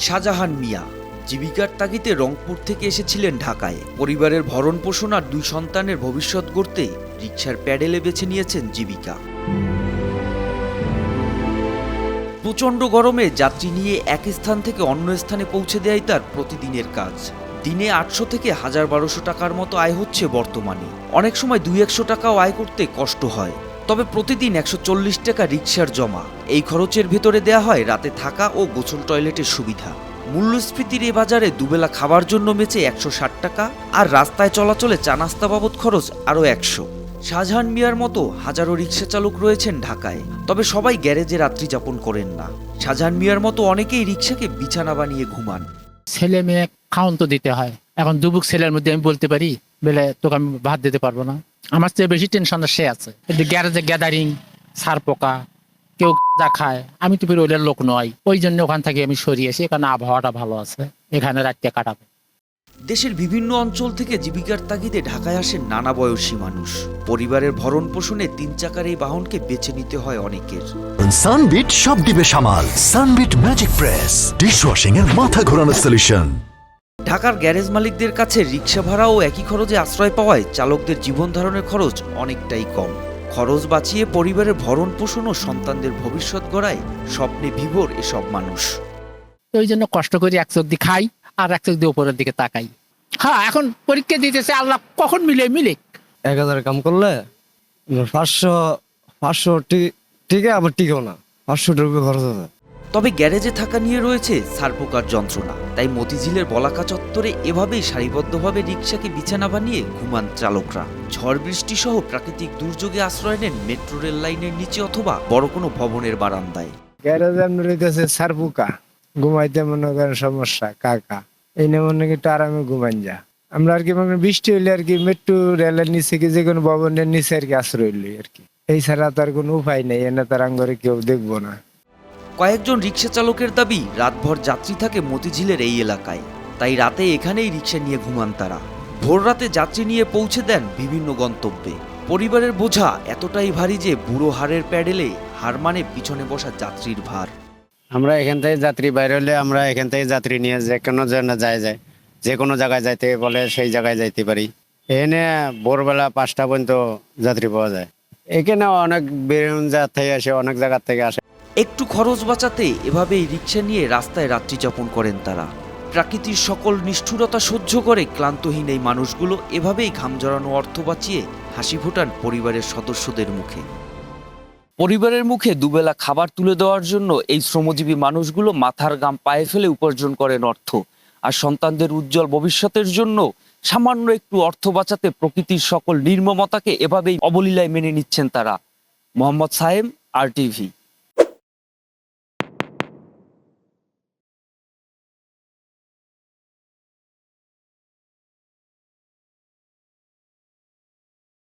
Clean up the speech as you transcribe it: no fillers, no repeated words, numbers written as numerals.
শাহজাহান মিয়া জীবিকার তাগিদে রংপুর থেকে এসেছিলেন ঢাকায়। পরিবারের ভরণ পোষণ আর 2 সন্তানের ভবিষ্যৎ গড়তে রিকশার প্যাডেলে বেছে নিয়েছেন জীবিকা। প্রচণ্ড গরমে যাত্রী নিয়ে এক স্থান থেকে অন্য স্থানে পৌঁছে দেয় তার প্রতিদিনের কাজ। দিনে 800 থেকে 1200 টাকার মতো আয় হচ্ছে বর্তমানে। অনেক সময় 200-100 টাকাও আয় করতে কষ্ট হয়। তবে প্রতিদিন 140 টাকা রিকশার জমা। এই খরচের ভেতরে দেয়া হয় রাতে থাকা ও গোসল টয়লেটের সুবিধা। মূল্যস্ফীতির এ বাজারে দুবেলা খাবার জন্য বেচে 160 টাকা, আর রাস্তায় চলাচলে চা নাস্তা বাবদ খরচ আরও 100। শাহজাহান মিয়ার মতো হাজারো রিকশা চালক রয়েছেন ঢাকায়, তবে সবাই গ্যারেজে রাত্রি যাপন করেন না। শাহজাহান মিয়ার মতো অনেকেই রিকশাকে বিছানা বানিয়ে ঘুমান। ছেলে মেয়ে খাওয়ান তো দিতে হয়। এখন দুবুক ছেলের মধ্যে আমি বলতে পারি বেলে তোকে আমি ভাত দিতে পারবো না। আমার চেয়ে বেশি টেনশন সে আছে। গ্যারেজে গ্যাদারিং, সার পোকা, কেউ যা খায়, আমি তো ওইটার লোক নয়। ওই জন্য ওখান থেকে আমি সরিয়েছি। এখানে আবহাওয়াটা ভালো আছে, এখানে রাতটা কাটাবো। দেশের বিভিন্ন অঞ্চল থেকে জীবিকার তাগিদে ঢাকায় আসেন নানা বয়সী মানুষ। পরিবারের ভরণ পোষণে 3 চাকার এই বাহনকে বেছে নিতে হয় অনেকের। সানবিট সব দিবে সামাল। সানবিট ম্যাজিক প্রেস ডিশওয়াশিং এর মাথা ঘোরানো সলিউশন। ঢাকার গ্যারেজ মালিকদের কাছে রিকশা ভাড়াও একই খরচে আশ্রয় পাওয়ায় চালকদের জীবন ধারণের খরচ অনেকটাই কম। খরচ বাঁচিয়ে পরিবারের ভরণ পোষণ ও সন্তানদের ভবিষ্যৎ গড়ায় স্বপ্নে বিভোর এসব মানুষ। ওই জন্য কষ্ট করে এক চোখ দিয়ে খাই আর এক চোখ দিয়ে উপরের দিকে তাকাই। হ্যাঁ, এখন পরীক্ষা দিতেছে, আল্লাহ কখন মিলে 1000 কাম করলে 500 ঠিক আবার টিকেও না, 500 টাকা খরচ হবে। তবে গ্যারেজে থাকা নিয়ে রয়েছে সারপোকার যন্ত্রণা। তাই মতিঝিলের বলাকা চত্বরে এভাবেই সারিবদ্ধভাবে রিকশাকে বিছানা বানিয়ে ঘুমান চালকরা। ঝড় বৃষ্টি সহ প্রাকৃতিক দুর্যোগে আশ্রয় নেন মেট্রো রেল লাইনের নিচে অথবা বড় কোনো ভবনের বারান্দায়। গ্যারেজ এমনি রইতেছে সারপুকা, ঘুমাইতে মনে করেন সমস্যা কাকা, এই নিয়ে মনে একটু আরামে ঘুমান যা। আমরা আর কি মানে বৃষ্টি হইলে আর কি মেট্রো রেলের নিচে কি যে কোনো ভবনের নিচে আর কি আশ্রয় লই আর কি। এই ছাড়া তো আর কোনো উপায় নেই, এনে তার আঙ্গরে কেউ দেখবো না। কয়েকজন রিকশা চালকের দাবি রাতভর যাত্রী থাকে মতিঝিলের এই এলাকায়, তাই রাতে এখানেই রিকশা নিয়ে ঘুমান তারা। ভোর রাতে যাত্রী নিয়ে পৌঁছে দেন বিভিন্ন গন্তব্যে। পরিবারের বোঝা এতটাই ভারী যে বুড়ো হাড়ের প্যাডেলে হার মানে পিছনে বসা যাত্রীর ভার। আমরা এখান থেকে যাত্রী বাইরে হলে আমরা এখান থেকে যাত্রী নিয়ে যে কোনো যায় যে কোনো জায়গায় যাইতে বলে সেই জায়গায় যাইতে পারি। এখানে ভোরবেলা 5টা পর্যন্ত যাত্রী পাওয়া যায়। এখানে অনেক বেরুন থেকে আসে, অনেক জায়গার থেকে আসে। একটু খরচ বাঁচাতে এভাবেই রিকশা নিয়ে রাস্তায় রাত্রি যাপন করেন তারা। প্রাকৃতির সকল নিষ্ঠুরতা সহ্য করে ক্লান্তহীন এই মানুষগুলো এভাবেই ঘাম জড়ানো অর্থ বাঁচিয়ে হাসি ফোটান পরিবারের সদস্যদের মুখে। পরিবারের মুখে দুবেলা খাবার তুলে দেওয়ার জন্য এই শ্রমজীবী মানুষগুলো মাথার ঘাম পায়ে ফেলে উপার্জন করেন অর্থ। আর সন্তানদের উজ্জ্বল ভবিষ্যতের জন্য সামান্য একটু অর্থ বাঁচাতে প্রকৃতির সকল নির্মমতাকে এভাবেই অবলীলায় মেনে নিচ্ছেন তারা। মোহাম্মদ সায়েম, RTV।